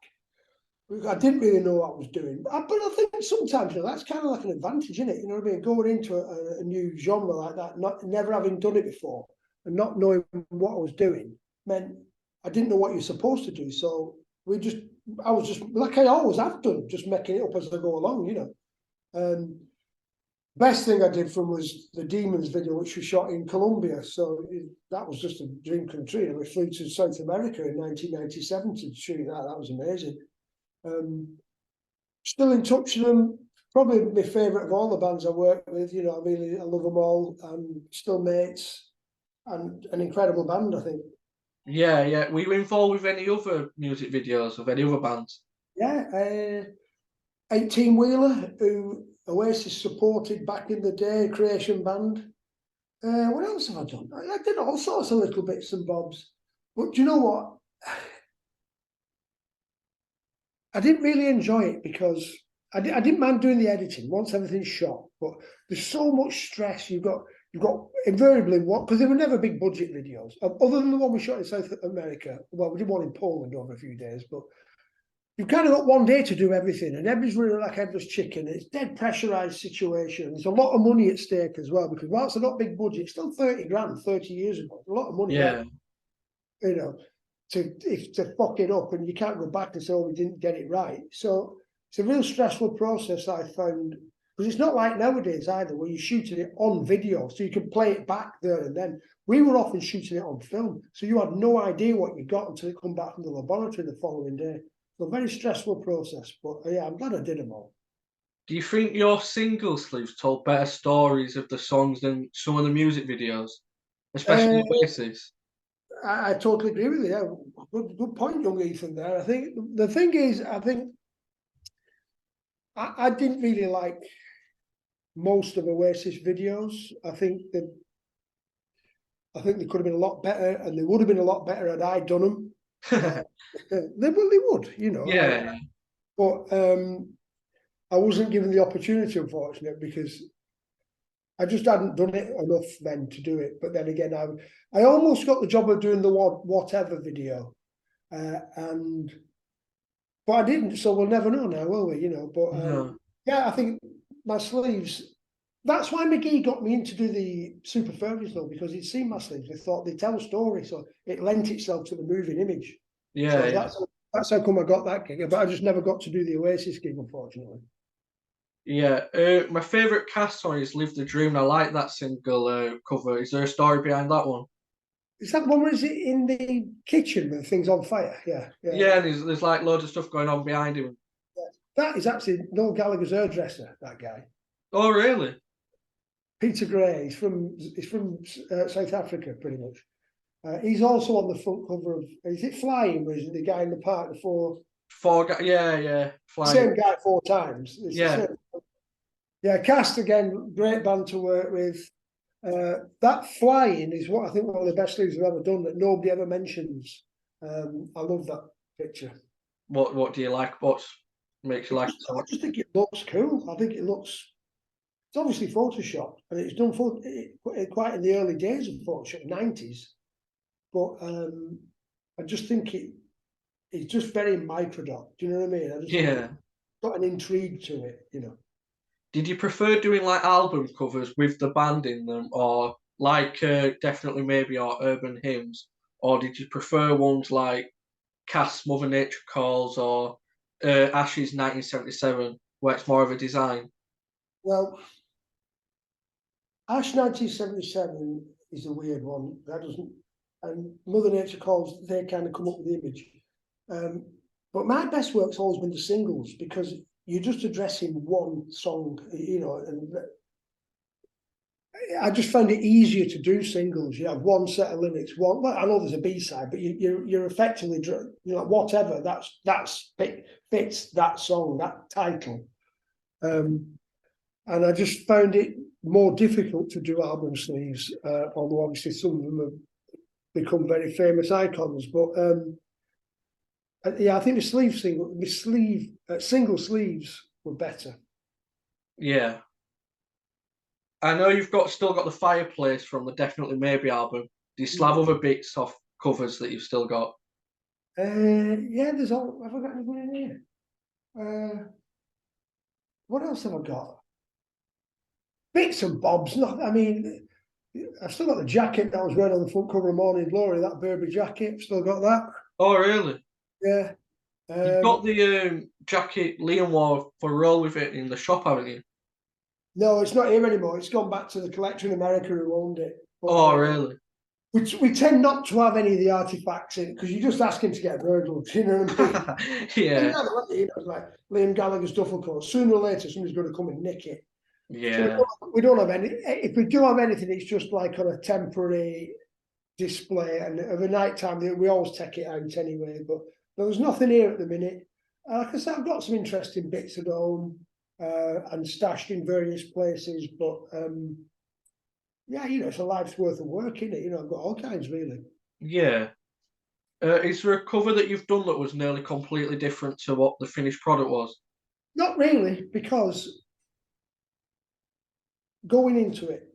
I didn't really know what I was doing, but I think sometimes, you know, that's kind of like an advantage, isn't it? You know what I mean? Going into a new genre like that, never having done it before, and not knowing what I was doing, meant I didn't know what you're supposed to do. So I was just like I always have done, just making it up as I go along, you know. Best thing I did from was the Demons video, which we shot in Colombia. So that was just a dream come true. We flew to South America in 1997 to shoot that. That was amazing. Still in touch with them. Probably my favourite of all the bands I work with. You know, I love them all. Still mates, and an incredible band, I think. Yeah, yeah. Were you involved with any other music videos of any other bands? Yeah, 18 Wheeler, who Oasis supported back in the day, creation band. What else have I done? I did all sorts of little bits and bobs. But do you know what? I didn't really enjoy it because I didn't mind doing the editing once everything's shot, but there's so much stress. You've got invariably what, because there were never big budget videos other than the one we shot in South America. Well, we did one in Poland over a few days, but you've kind of got one day to do everything, and everybody's really like headless chicken. It's dead pressurized situation. There's a lot of money at stake as well, because whilst they're not big budget, still 30 grand 30 years ago. It's a lot of money. Yeah. You know, to fuck it up, and you can't go back and say, oh, we didn't get it right. So it's a real stressful process that I found, because it's not like nowadays either, where you're shooting it on video, so you can play it back there and then. We were often shooting it on film, so you had no idea what you got until it come back from the laboratory the following day. So a very stressful process, but yeah, I'm glad I did them all. Do you think your single sleeves told better stories of the songs than some of the music videos, especially Oasis? I totally agree with you. Yeah. Good point, young Ethan. There, I think the thing is, I think I didn't really like most of Oasis videos. I think they could have been a lot better, and they would have been a lot better had I done them. They would, you know. Yeah. But I wasn't given the opportunity, unfortunately, because I just hadn't done it enough then to do it. But then again, I almost got the job of doing the whatever video, but I didn't. So we'll never know now, will we? You know. But No. yeah, I think my sleeves. That's why McGee got me into do the Super Furries though, because he'd seen my sleeves. He thought they'd tell a story, so it lent itself to the moving image. Yeah, so yeah. that's how come I got that gig. But I just never got to do the Oasis gig, unfortunately. Yeah, my favourite cast song is "Live the Dream." I like that single cover. Is there a story behind that one? Is that the one where is it in the kitchen with things on fire? Yeah, yeah. Yeah, there's like loads of stuff going on behind him. Yeah. That is actually Noel Gallagher's hairdresser, that guy. Oh, really? Peter Gray. He's from South Africa, pretty much. He's also on the front cover of, is it Flying, or is it the guy in the park, the four? Yeah. Flying. Same guy 4 times. It's yeah. Yeah, Cast again, great band to work with. That Flying is what I think one of the best things I've ever done that nobody ever mentions. I love that picture. What do you like? What makes you like it so I much? just think it looks cool. I think it looks, it's obviously Photoshopped, and it's done for quite in the early days of Photoshop, 90s. But I just think it's just very Microdot. Do you know what I mean? I just think it's got an intrigue to it, you know. Did you prefer doing like album covers with the band in them, or like Definitely Maybe or Urban Hymns, or did you prefer ones like Cass Mother Nature Calls or Ash's 1977, where it's more of a design? Well, Ash 1977 is a weird one. That doesn't, and Mother Nature Calls, they kind of come up with the image. But my best work's always been the singles, because you're just addressing one song, you know, and I just found it easier to do singles. You have one set of lyrics. Well, I know there's a B-side, but you're effectively, you know, whatever that's fits that song, that title. And I just found it more difficult to do album sleeves, although obviously some of them have become very famous icons. But yeah, I think the single sleeves were better. Yeah. I know you've still got the Fireplace from the Definitely Maybe album. Do you still have other bits off covers that you've still got? Yeah, there's all. Have I got anything in here? What else have I got? Bits and bobs. Not. I mean, I've still got the jacket that I was wearing on the front cover of Morning Glory, that Burberry jacket. Still got that. Oh, really? Yeah. You've got the jacket Liam wore for Roll With It in the shop, haven't you? No, it's not here anymore. It's gone back to the collector in America who owned it. But, Oh, really? we tend not to have any of the artifacts in because you're just asking to get burgled. You know what I mean? Yeah. You know, like Liam Gallagher's duffel coat. Sooner or later, somebody's going to come and nick it. Yeah. So we don't have any. If we do have anything, it's just like on a temporary display, and of a night time we always take it out anyway. But there's nothing here at the minute. Like I said, I've got some interesting bits at home and stashed in various places. But yeah, you know, it's a life's worth of work, isn't it? You know, I've got all kinds really. Yeah. Is there a cover that you've done that was nearly completely different to what the finished product was? Not really, because going into it,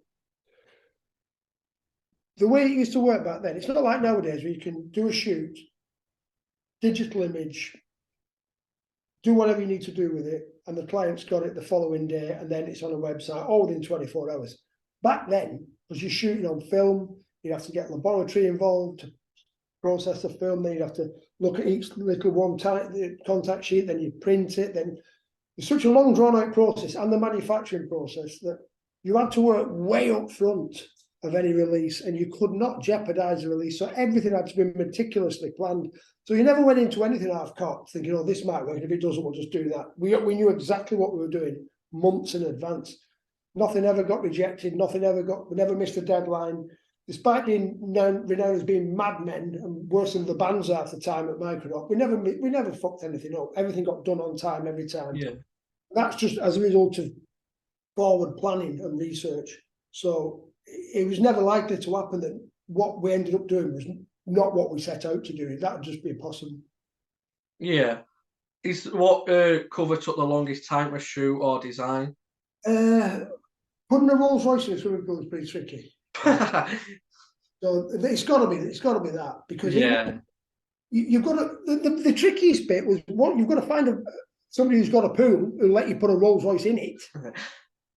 the way it used to work back then, it's not like nowadays where you can do a shoot, digital image, do whatever you need to do with it, and the client's got it the following day, and then it's on a website all within 24 hours. Back then, because you're shooting on film, you'd have to get laboratory involved to process the film, then you'd have to look at each little contact sheet, then you print it, then it's such a long drawn-out process, and the manufacturing process, that you had to work way up front of any release, and you could not jeopardize the release. So everything had to be meticulously planned. So you never went into anything half-cocked, thinking, oh, this might work, and if it doesn't, we'll just do that. We knew exactly what we were doing months in advance. Nothing ever got rejected, we never missed a deadline. Despite being renowned as being madmen and worse than the bands are at the time at Microdot, we never fucked anything up. Everything got done on time every time. Yeah. That's just as a result of forward planning and research. So it was never likely to happen that what we ended up doing was not what we set out to do. That would just be impossible. Yeah. Is what cover took the longest time to shoot or design? Putting a Rolls Royce in a swimming pool is pretty tricky. So it's got to be that, because yeah, you've got to. The trickiest bit was what you've got to find somebody who's got a pool who'll let you put a Rolls Royce in it.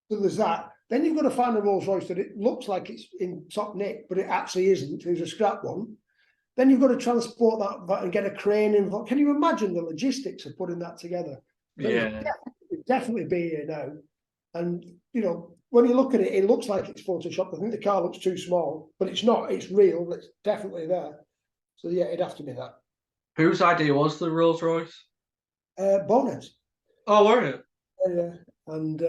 So there's that. Then you've got to find a Rolls Royce that it looks like it's in top nick, but it actually isn't. There's a scrap one. Then you've got to transport that and get a crane involved. Can you imagine the logistics of putting that together? So yeah, it'd definitely be here now. And you know, when you look at it, it looks like it's photoshopped. I think the car looks too small, but it's not. It's real. It's definitely there. So yeah, it'd have to be that. Whose idea was the Rolls Royce? Bonnet. Oh, were it? Yeah, and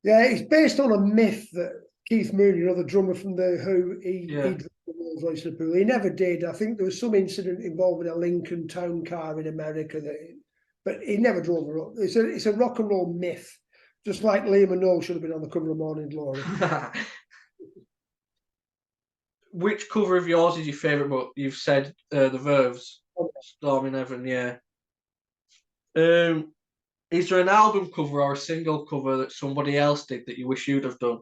yeah, it's based on a myth that Keith Moon, you know, the drummer from the Who, he drove the Rolls Royce to the pool. He never did. I think there was some incident involving a Lincoln Town car in America but he never drove her up. It's a rock and roll myth. Just like Liam and Noel should have been on the cover of Morning Glory. Which cover of yours is your favourite? But you've said the Verve's Storm in Heaven, yeah. Is there an album cover or a single cover that somebody else did that you wish you'd have done?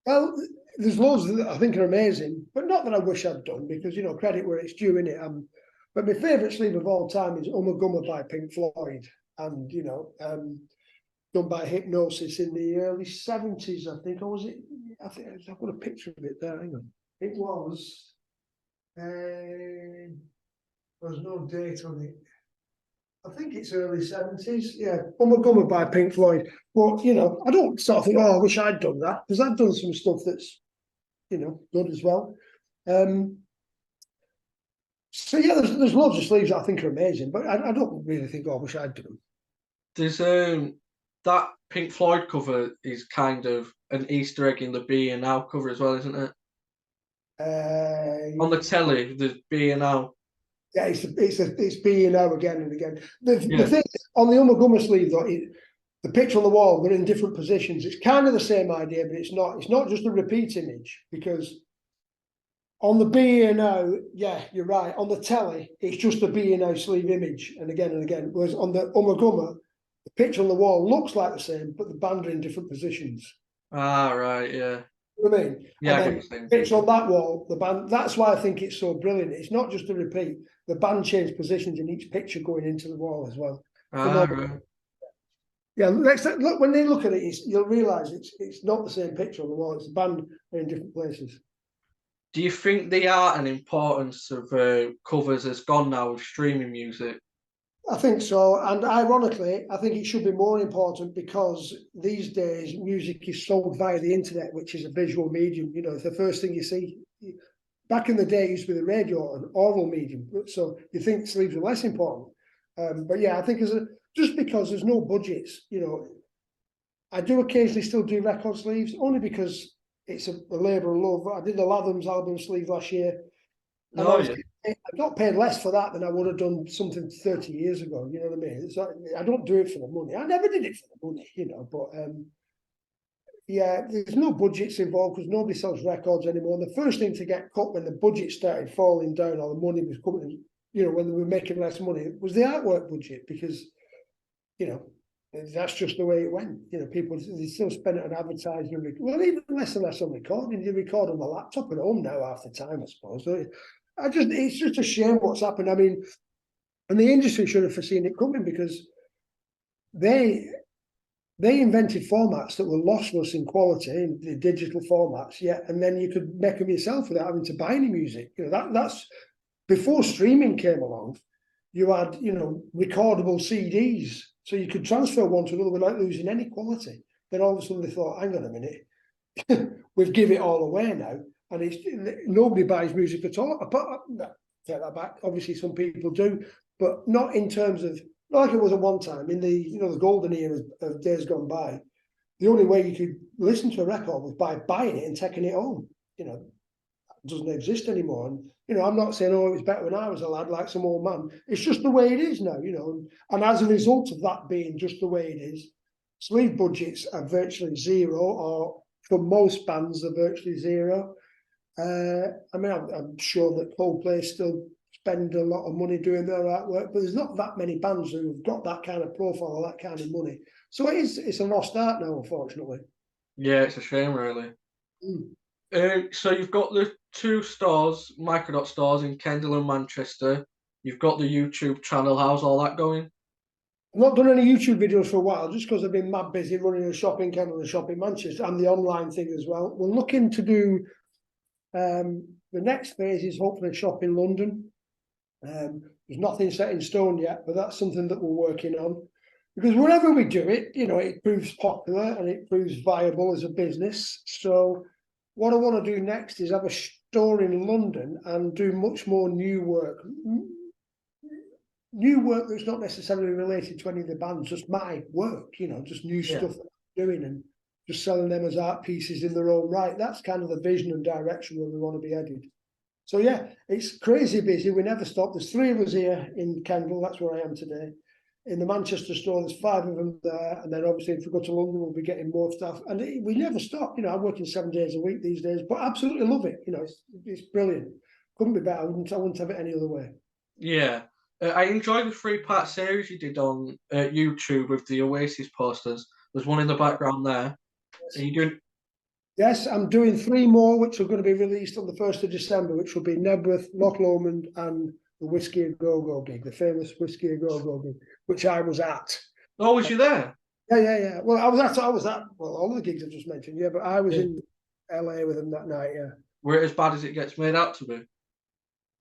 Well, there's loads that I think are amazing, but not that I wish I'd done, because, you know, credit where it's due, innit? But my favourite sleeve of all time is Ummagumma by Pink Floyd, and, you know, done by Hypnosis in the early 70s, I think. Or was it? I think I've got a picture of it there. Hang on. It was. There's no date on it. I think it's early 70s. Yeah, Ummagumma by Pink Floyd. But, you know, I don't sort of think, oh, I wish I'd done that, because I've done some stuff that's, you know, good as well. So yeah, there's loads of sleeves that I think are amazing, but I don't really think, oh, I wish I'd done them. There's that Pink Floyd cover is kind of an Easter egg in the Be Here Now cover as well, isn't it? On the telly, the Be Here Now. Yeah, it's Be Here Now again and again. The thing on the Ummagumma sleeve, though, the picture on the wall, they're in different positions. It's kind of the same idea, but it's not. It's not just a repeat image, because on the Be Here Now, yeah, you're right. On the telly, it's just a Be Here Now sleeve image, and again. Whereas on the Ummagumma, the picture on the wall looks like the same, but the band are in different positions. Ah, right, yeah. You know what I mean? Yeah, and then the picture on that wall, the band. That's why I think it's so brilliant. It's not just a repeat. The band changed positions in each picture going into the wall as well. Ah, right. Yeah, look, when they look at it, you'll realise it's not the same picture on the wall. It's a band in different places. Do you think the art and importance of covers has gone now with streaming music? I think so, and ironically, I think it should be more important because these days music is sold via the internet, which is a visual medium. You know, it's the first thing you see. Back in the day, it used to be the radio, an oral medium. So you think sleeves are less important. But yeah, I think just because there's no budgets, you know, I do occasionally still do record sleeves, only because it's a labour of love. I did the Latham's album sleeve last year, and I got paid less for that than I would have done something 30 years ago. You know what I mean? It's like, I don't do it for the money. I never did it for the money, you know. But yeah, there's no budgets involved because nobody sells records anymore. And the first thing to get cut when the budget started falling down or the money was coming, you know, when they were making less money, was the artwork budget, because, you know, that's just the way it went. You know, people, they still spend it on advertising. Well, even less and less on recording. You record on the laptop at home now half the time, I suppose. It's just a shame what's happened. I mean, and the industry should have foreseen it coming, because they invented formats that were lossless in quality, in the digital formats, yeah, and then you could make them yourself without having to buy any music. You know, that's before streaming came along. You had, you know, recordable CDs, so you could transfer one to another without losing any quality. Then all of a sudden they thought, hang on a minute, we've given it all away now, and it's nobody buys music at all. But take that back. Obviously, some people do, but not in terms of, like it was at one time in the, you know, the golden era of days gone by. The only way you could listen to a record was by buying it and taking it home. You know, it doesn't exist anymore. And you know, I'm not saying, oh, it was better when I was a lad, like some old man. It's just the way it is now. You know, and as a result of that being just the way it is, sleeve budgets are virtually zero, or for most bands are virtually zero. I mean, I'm sure that Coldplay still spend a lot of money doing their artwork, but there's not that many bands who've got that kind of profile or that kind of money. So it's a lost art now, unfortunately. Yeah, it's a shame, really. So you've got the two stores, Microdot stores in Kendal and Manchester. You've got the YouTube channel. How's all that going? I've not done any YouTube videos for a while, just because I've been mad busy running a shop in Kendal and a shop in Manchester, and the online thing as well. We're looking to do the next phase is hopefully a shop in London. There's nothing set in stone yet, but that's something that we're working on. Because wherever we do it, you know, it proves popular and it proves viable as a business. So what I want to do next is have a store in London and do much more new work. New work that's not necessarily related to any of the bands, just my work, you know, just new stuff that I'm doing and just selling them as art pieces in their own right. That's kind of the vision and direction where we want to be headed. So yeah, it's crazy busy. We never stop. There's 3 of us here in Kendal. That's where I am today. In the Manchester store, there's 5 of them there. And then obviously if we go to London, we'll be getting more stuff. And we never stop. You know, I'm working 7 days a week these days, but absolutely love it. You know, it's brilliant. Couldn't be better. I wouldn't have it any other way. Yeah. I enjoyed the 3-part series you did on YouTube with the Oasis posters. There's one in the background there. Yes. Are you doing? Yes, I'm doing 3 more, which are going to be released on the 1st of December, which will be Nebworth, Loch Lomond, and the Whiskey a Go-Go gig, the famous Whiskey a Go-Go gig, which I was at. Oh, was you there? Yeah. Well, I was at well, all the gigs I've just mentioned, yeah, but I was in LA with them that night, yeah. Were it as bad as it gets made out to be?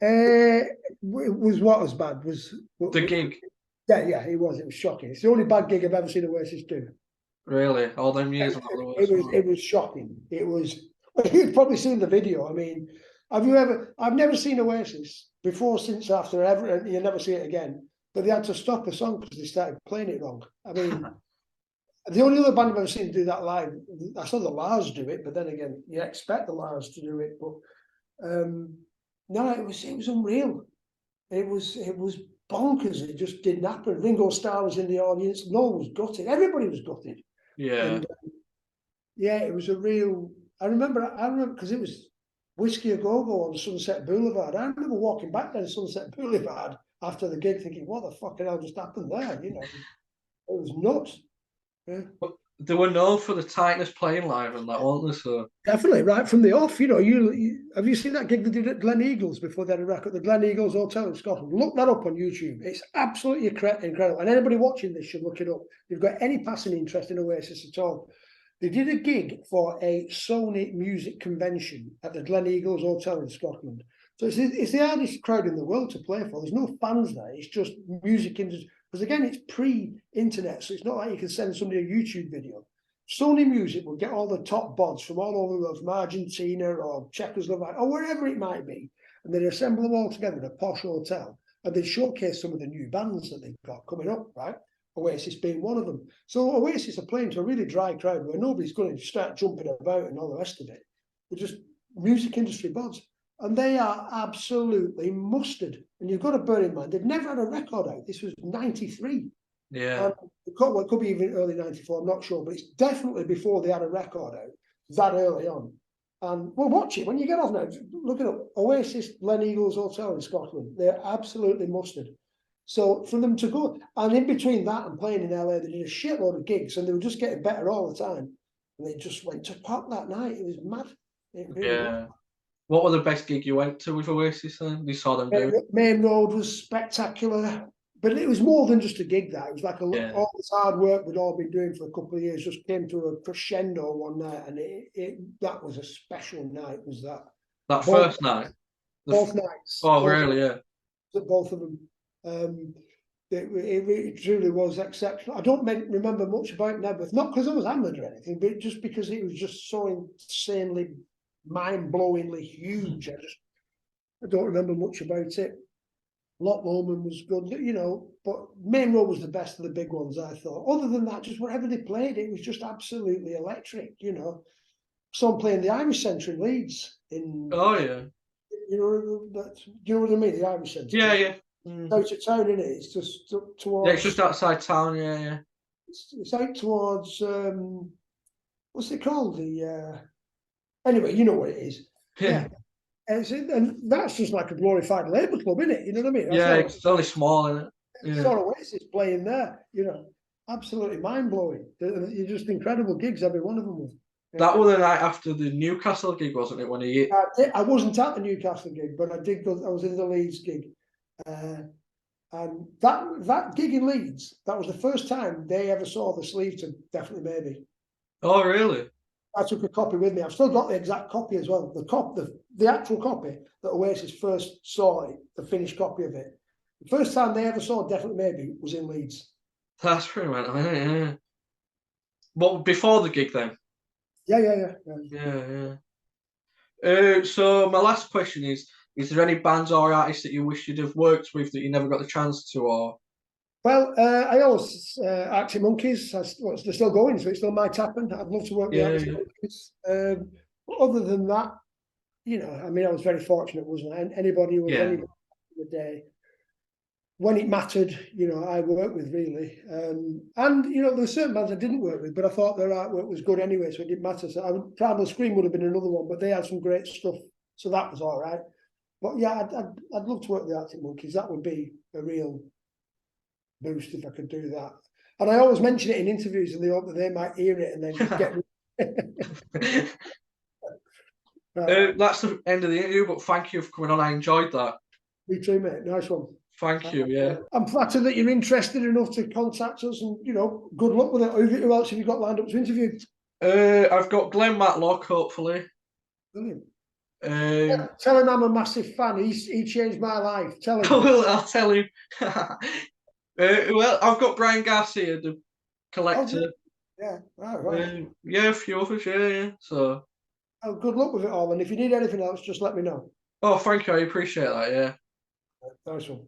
It was what was bad was the gig. Yeah, it was shocking. It's the only bad gig I've ever seen Oasis do. Really? All them years? It was shocking. It was, you've probably seen the video. I mean, I've never seen Oasis before, since, after, ever, and you never see it again. But they had to stop a song because they started playing it wrong. I mean, the only other band I've ever seen do that live, I saw the Lars do it, but then again, you expect the Lars to do it. But no, it was unreal. It was bonkers. It just didn't happen. Ringo Starr was in the audience. No one was gutted. Everybody was gutted. Yeah. And, yeah, it was a real. I remember because it was Whiskey a Go-Go on Sunset Boulevard. I remember walking back down Sunset Boulevard after the gig, thinking, "What the fucking hell just happened there?" You know, it was nuts. Yeah. But they were known for the tightness playing live and that, weren't they? So Definitely, right from the off. You know, you have you seen that gig they did at Glen Eagles before they had a record? The Glen Eagles Hotel in Scotland. Look that up on YouTube. It's absolutely incredible. And anybody watching this should look it up. If you've got any passing interest in Oasis at all. They did a gig for a Sony music convention at the Glen Eagles Hotel in Scotland. So it's the hardest crowd in the world to play for. There's no fans there. It's just music industry. Because again, it's pre-internet, so it's not like you can send somebody a YouTube video. Sony Music will get all the top bods from all over the world, from Argentina or Czechoslovakia or wherever it might be, and they assemble them all together in a posh hotel, and they showcase some of the new bands that they've got coming up, right? Oasis being one of them. So Oasis are playing to a really dry crowd where nobody's going to start jumping about and all the rest of it. They're just music industry bods, and they are absolutely mustard. And you've got to bear in mind, they've never had a record out. This was '93. yeah. It could be even early '94, I'm not sure, but it's definitely before they had a record out that early on. And well, watch it when you get off now. Look it up. Oasis, Glen Eagles Hotel in Scotland. They're absolutely mustard. So for them to go, and in between that and playing in LA, they did a shitload of gigs, and they were just getting better all the time. And they just went to pot that night. It was mad. It really was. What were the best gig you went to with Oasis then? You saw them do? Main Road was spectacular. But it was more than just a gig. That it was like all this hard work we'd all been doing for a couple of years just came to a crescendo one night, and that was a special night. Was that first night? Both nights. Oh, really? Yeah. Both of them. It truly was exceptional. I don't remember much about Nebworth, not because I was hammered or anything, but just because it was just so insanely, mind-blowingly huge. I don't remember much about it. Loch Lomond was good, you know, but Main Road was the best of the big ones, I thought. Other than that, just wherever they played, it was just absolutely electric, you know. So I'm playing the Irish Centre in Leeds. Oh, yeah. You know what I mean? The Irish Centre. Yeah, yeah. Out of town, isn't it? It's just towards... Yeah, it's just outside town, yeah. It's out towards, what's it called? Anyway, you know what it is. Yeah. And that's just like a glorified labour club, isn't it? You know what I mean? It's only small, isn't it? Yeah. Sort of Oasis playing there, you know, absolutely mind blowing. You're just incredible gigs, every one of them was. That was the night after the Newcastle gig, wasn't it? When I wasn't at the Newcastle gig, but I did go. I was in the Leeds gig, and that gig in Leeds, that was the first time they ever saw the sleeve to Definitely Maybe. Oh, really? I took a copy with me. I've still got the exact copy as well. The actual copy that Oasis first saw it, the finished copy of it. The first time they ever saw Definitely Maybe was in Leeds. That's pretty mental, yeah. But before the gig then? Yeah. So my last question is there any bands or artists that you wish you'd have worked with that you never got the chance to, or? Well, I always Arctic Monkeys. They're still going, so it's still might happen. I'd love to work with Arctic Monkeys. Other than that, you know, I mean, I was very fortunate, wasn't I? Anybody who was anybody in the day, when it mattered, you know, I worked with really. And you know, there were certain bands I didn't work with, but I thought their artwork was good anyway, so it didn't matter. So Primal Scream would have been another one, but they had some great stuff, so that was all right. But yeah, I'd love to work with the Arctic Monkeys. That would be a real boost if I could do that. And I always mention it in interviews, and they hope that they might hear it and then get me. That's the end of the interview, but thank you for coming on. I enjoyed that. Me too, mate. Nice one. Thank you, yeah. I'm flattered that you're interested enough to contact us, and you know, good luck with it. Who else have you got lined up to interview? I've got Glenn Matlock, hopefully. Brilliant. Tell him I'm a massive fan. He changed my life. Tell him. I'll tell him. Well, I've got Brian Garcia, the collector. Yeah, right. Yeah, a few others, yeah. So. Oh, good luck with it all, and if you need anything else, just let me know. Oh, thank you. I appreciate that. Yeah. Nice one.